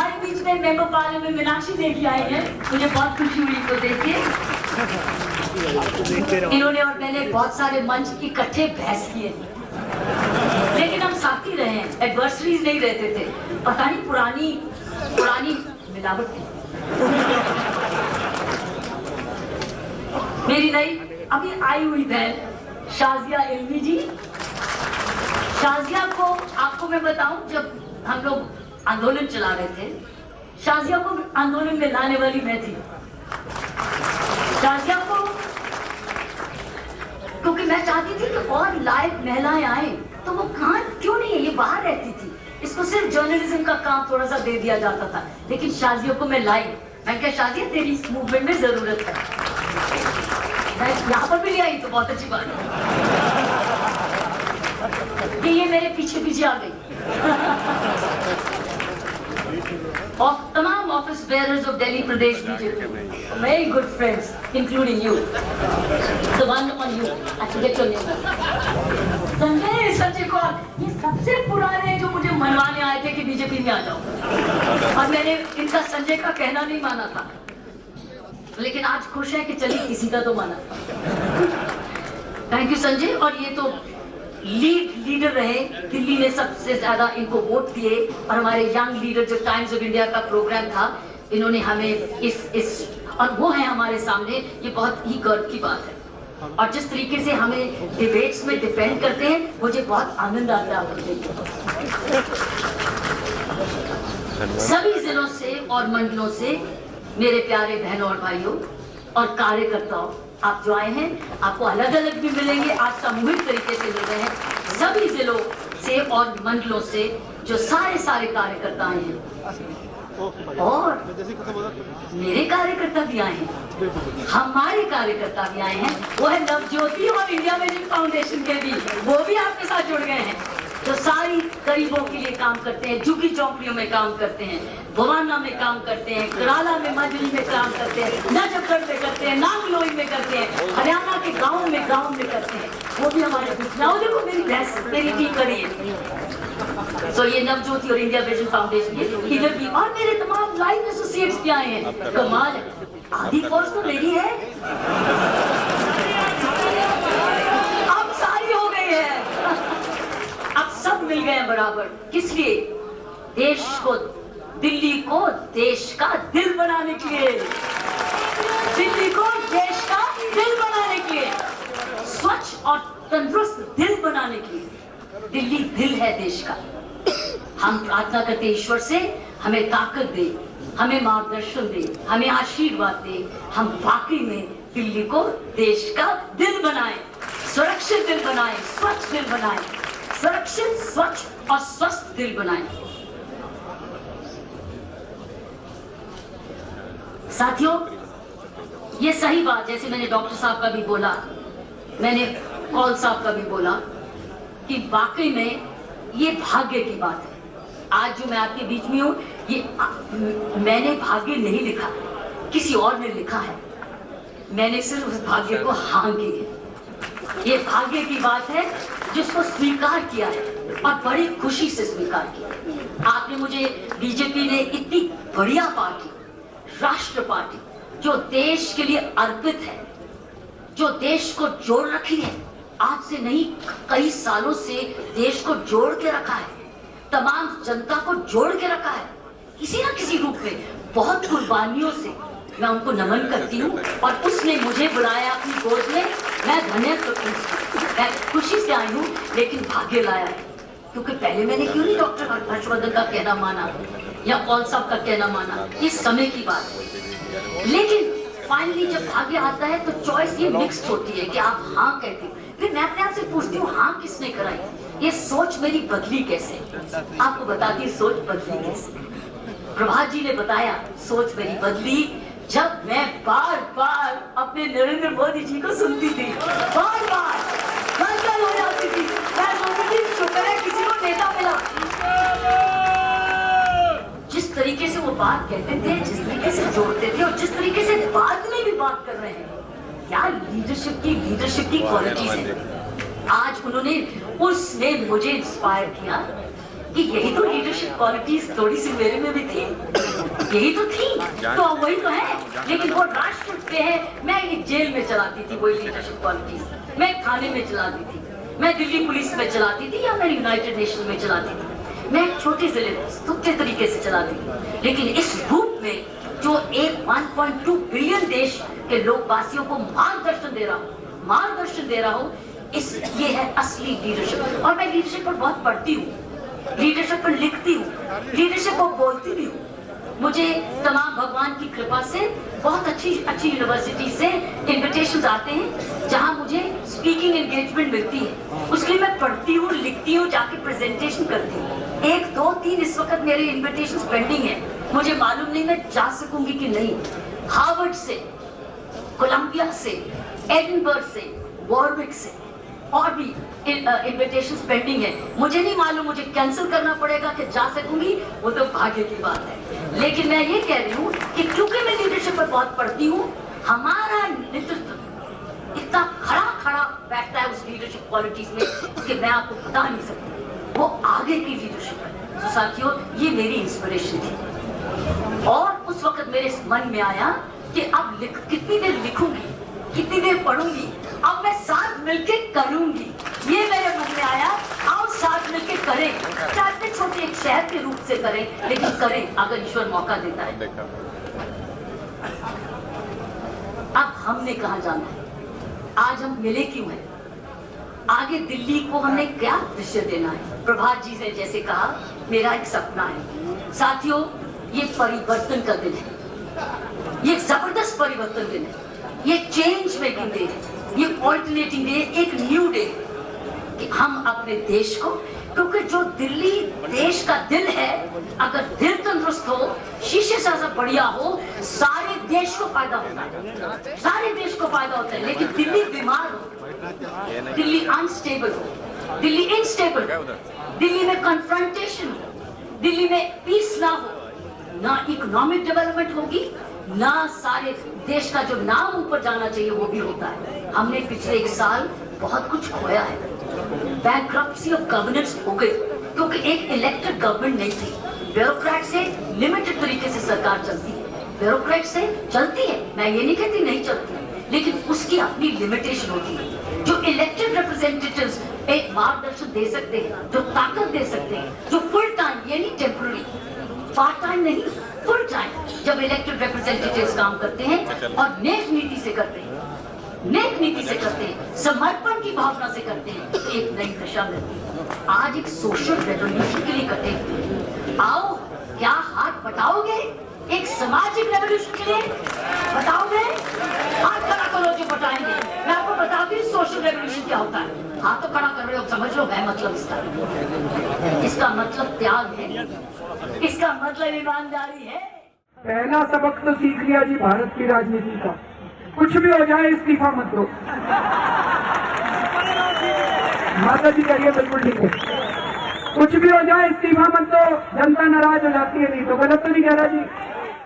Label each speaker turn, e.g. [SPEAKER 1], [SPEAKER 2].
[SPEAKER 1] हमारे बीच में mango parlour में मीनाक्षी देवी आई है, मुझे बहुत खुशी हुई इनको देख के। इन्होंने और मैंने बहुत सारे मंच इकट्ठे बहस किए, लेकिन हम साथी रहे हैं, एडवर्सरीज नहीं रहते थे। पता नहीं पुरानी मिलावट थी। मेरी नई अभी आई हुई बहन शाजिया इल्मी जी। शाजिया को आपको मैं बताऊं, जब हम लोग आंदोलन चला रहे थे, शाजिया को आंदोलन में लाने वाली मैं थी। शाजिया को क्योंकि मैं चाहती थी कि और लायक महिलाएं आए, तो वो कहाँ क्यों नहीं है, ये बाहर रहती थी, इसको सिर्फ जर्नलिज्म का काम थोड़ा सा दे दिया जाता था। लेकिन शाजिया को मैं लाई, मैं क्या शाजिया तेरी इस मूवमेंट में जरूरत है, मैं यहाँ पर भी ले आई तो बहुत अच्छी बात है कि ये मेरे पीछे पीछे आ गई। और तमाम office bearers of Delhi Pradesh BJP, very good friends including you, the one on you, I forget your name, Sanjay Kaur, ये सबसे पुराने जो मुझे मनवाने आए थे कि बीजेपी में आ जाओ, और मैंने इनका संजय का कहना नहीं माना था, लेकिन आज खुश है कि चलिए किसी का तो माना। Thank you Sanjay. और ये तो लीडर रहे, दिल्ली ने सबसे ज्यादा इनको वोट दिए, और हमारे यंग लीडर जो टाइम्स ऑफ इंडिया का प्रोग्राम था, इन्होंने हमें इस और वो है हमारे सामने, ये बहुत ही गर्व की बात है। और जिस तरीके से हमें डिबेट्स में डिफेंड करते हैं, मुझे बहुत आनंद आता है आपको देखकर। सभी जिलों से और मंडलों से मेरे प्यारे बहनों और भाइयों और कार्यकर्ताओं, आप जो आए हैं, आपको अलग अलग भी मिलेंगे, आज सामूहिक तरीके से मिल रहे हैं। सभी जिलों से और मंडलों से जो सारे कार्यकर्ता आए हैं, और मेरे कार्यकर्ता भी आए हैं, हमारे कार्यकर्ता भी आए हैं, वो है नवज्योति और इंडिया विजन फाउंडेशन के भी, वो भी आपके साथ जुड़ गए हैं, जो सारी गरीबों के लिए काम करते हैं, झुग्गी झोंपड़ियों में काम करते हैं, भवाना में काम करते हैं, कराला में, मजली में काम करते हैं, नजफगढ़ में करते हैं, नांगलोई में करते हैं, हरियाणा के गाँव में करते हैं, वो भी हमारे बीच में। देखो मेरी भैंस, मेरी टीम करी है। तो ये नवज्योति और इंडिया विजन फाउंडेशन इधर भी, और मेरे तमाम लाइव एसोसिएट्स भी आए हैं। कमाल है, आधी फोर्स तो मेरी है, अब सारी हो गई है, अब सब मिल गए हैं बराबर। किस लिए? देश को, दिल्ली को देश का दिल बनाने के लिए, दिल्ली को देश का दिल बनाने के लिए, स्वच्छ और तंदुरुस्त दिल बनाने के लिए। दिल्ली दिल है देश का। हम प्रार्थना करते ईश्वर से हमें ताकत दे, हमें मार्गदर्शन दे, हमें आशीर्वाद दे, हम वाकई में दिल्ली को देश का दिल बनाएं, सुरक्षित दिल बनाएं, स्वच्छ दिल बनाएं, सुरक्षित, स्वच्छ और स्वस्थ दिल बनाएं। साथियों, ये सही बात, जैसे मैंने डॉक्टर साहब का भी बोला, मैंने कौल साहब का भी बोला, कि वाकई में ये भाग्य की बात है। आज जो मैं आपके बीच में हूँ, ये मैंने भाग्य नहीं लिखा, किसी और ने लिखा है, मैंने सिर्फ उस भाग्य को हाँ की है। ये भाग्य की बात है जिसको स्वीकार किया है, और बड़ी खुशी से स्वीकार किया। आपने मुझे, बीजेपी ने इतनी बढ़िया पार्टी, राष्ट्र पार्टी, जो देश के लिए अर्पित है, जो देश को जोड़ रखी है, आज से नहीं कई सालों से देश को जोड़ के रखा है, तमाम जनता को जोड़ के रखा है, किसी न किसी रूप में, बहुत कुर्बानियों से। मैं उनको नमन करती हूँ, और उसने मुझे बुलाया अपनी गोद में, मैं धन्य करती हूँ, मैं खुशी से आई हूँ, लेकिन भाग्य लाया है। क्योंकि पहले मैंने क्यों नहीं डॉक्टर हर्षवर्धन का कहना माना, या कौल साहब का कहना माना, ये समय की बात है। लेकिन फाइनली जब भाग्य आता है तो चॉइस ये मिक्स्ड होती है कि आप हाँ कहते हो। फिर मैं अपने आप से पूछती हूँ, हाँ किसने कराई? ये सोच मेरी बदली कैसे? आपको बताती सोच बदली कैसे। प्रभात जी ने बताया सोच मेरी बदली जब मैं बार बार अपने नरेंद्र मोदी जी को सुनती थी, बार बार गलगल हो जाती थी। मैं सोचती थी शुक्र है किसी को नेता मिला। जिस तरीके से वो बात कहते थे, जिस तरीके से जोड़ते थे, और जिस तरीके से बाद में भी बात कर रहे हैं, क्या लीडरशिप की क्वालिटीज है। आज उसने मुझे इंस्पायर किया, कि यही तो लीडरशिप क्वालिटीज थोड़ी सी मेरे में भी थी, यही तो थी, तो वही तो है। लेकिन वो राष्ट्र पे है, मैं एक जेल में चलाती थी वही लीडरशिप क्वालिटीज, मैं एक थाने में चलाती थी, मैं दिल्ली पुलिस में चलाती थी, या मैं यूनाइटेड नेशन में चलाती थी, मैं एक छोटे जिले में सुच्चे तरीके से चलाती थी। लेकिन इस रूप में जो एक 1.2 बिलियन देश के लोग वासियों को मार्गदर्शन दे रहा हूँ, ये है असली लीडरशिप। और मैं लीडरशिप पर बहुत पढ़ती हूँ, लीडरशिप पर लिखती हूँ, लीडरशिप को बोलती भी हूँ। मुझे तमाम भगवान की कृपा से बहुत अच्छी यूनिवर्सिटी से इनविटेशंस आते हैं जहां मुझे स्पीकिंग एंगेजमेंट मिलती है, उसके लिए मैं पढ़ती हूँ, लिखती हूँ, जाके प्रेजेंटेशन करती हूँ। 1, 2, 3 इस वक्त मेरे इनविटेशंस पेंडिंग है, मुझे मालूम नहीं मैं जा सकूंगी कि नहीं। हार्वर्ड से, कोलंबिया से, एडिनबर्ग से, वॉरविक से और भी इनविटेशंस पेंडिंग है। मुझे नहीं मालूम मुझे कैंसिल करना पड़ेगा कि जा सकूंगी, वो तो भाग्य की बात है। लेकिन मैं ये कह रही हूँ कि क्योंकि मैं लीडरशिप पर बहुत पढ़ती हूँ, हमारा नेतृत्व इतना खड़ा बैठता है उस लीडरशिप क्वालिटीज में कि मैं आपको बता नहीं सकती, वो आगे की लीडरशिप है। तो साथियों, ये मेरी इंस्पिरेशन थी और उस वक्त मेरे मन में आया कि अब कितनी देर लिखूंगी, कितनी देर पढ़ूंगी, अब मैं साथ मिलके करूंगी। ये मेरे मन में आया, आओ साथ मिलके करें, चाहते छोटे एक शहर के रूप से करें, लेकिन करें अगर ईश्वर मौका देता है। अब हमने कहाँ जाना है, आज हम मिले क्यों हैं, आगे दिल्ली को हमने क्या दृश्य देना है। प्रभात जी ने जैसे कहा, मेरा एक सपना है। साथियों, ये परिवर्तन का दिन है, ये जबरदस्त परिवर्तन दिन है, ये चेंज मेकिंग डे है, ये ऑल्टरनेटिंग डे, एक न्यू डे कि हम अपने देश को, क्योंकि जो दिल्ली देश का दिल है, अगर दिल तंदुरुस्त हो, शीशे से बढ़िया हो, सारे देश को फायदा होता है, सारे देश को फायदा होता है। लेकिन दिल्ली बीमार हो, दिल्ली अनस्टेबल हो, दिल्ली इनस्टेबल, दिल्ली में कन्फ्रंटेशन हो, दिल्ली में पीस ना हो, ना इकोनॉमिक डेवलपमेंट होगी, ना सारे देश का जो नाम ऊपर जाना चाहिए वो भी होता है। हमने पिछले 1 साल बहुत कुछ खोया है, बैंक्रप्सी ऑफ गवर्नेंस हो गई, क्योंकि एक इलेक्टेड गवर्नमेंट नहीं थी। ब्यूरोक्रेट से लिमिटेड तरीके से सरकार चलती है, ब्यूरोक्रेट से चलती है, मैं ये नहीं कहती नहीं चलती, लेकिन उसकी अपनी लिमिटेशन होती है। जो इलेक्टेड रिप्रेजेंटेटिव्स एक मार्गदर्शन दे सकते हैं, जो ताकत दे सकते हैं, जो फुल टाइम, ये नहीं टेम्पररी, पार्ट टाइम नहीं, फुल टाइम जब इलेक्टेड रिप्रेजेंटेटिव्स काम करते हैं और नेक नीति से करते हैं, नेक नीति से करते हैं, समर्पण की भावना से करते हैं, तो एक नई दिशा मिलती है। आज एक सोशल रेवोल्यूशन के लिए कटे, आओ क्या हाथ बटाओगे, एक सामाजिक रेवोल्यूशन के लिए बताओगे, हाथ खड़ा करो जो बताएंगे। मैं आपको बताती हूँ सोशल रेवोल्यूशन क्या होता है। हाथ तो खड़ा कर रहे हो, समझ लो है मतलब इसका मतलब त्याग है, इसका मतलब ईमानदारी है।
[SPEAKER 2] पहला सबक तो सीख लिया जी भारत की राजनीति का, कुछ भी हो जाए इस्तीफा मत दो। माता जी करिए, बिल्कुल ठीक है, कुछ भी हो जाए इस्तीफा मत दो, जनता नाराज हो जाती है। नहीं तो गलत तो नहीं कह रहा जी।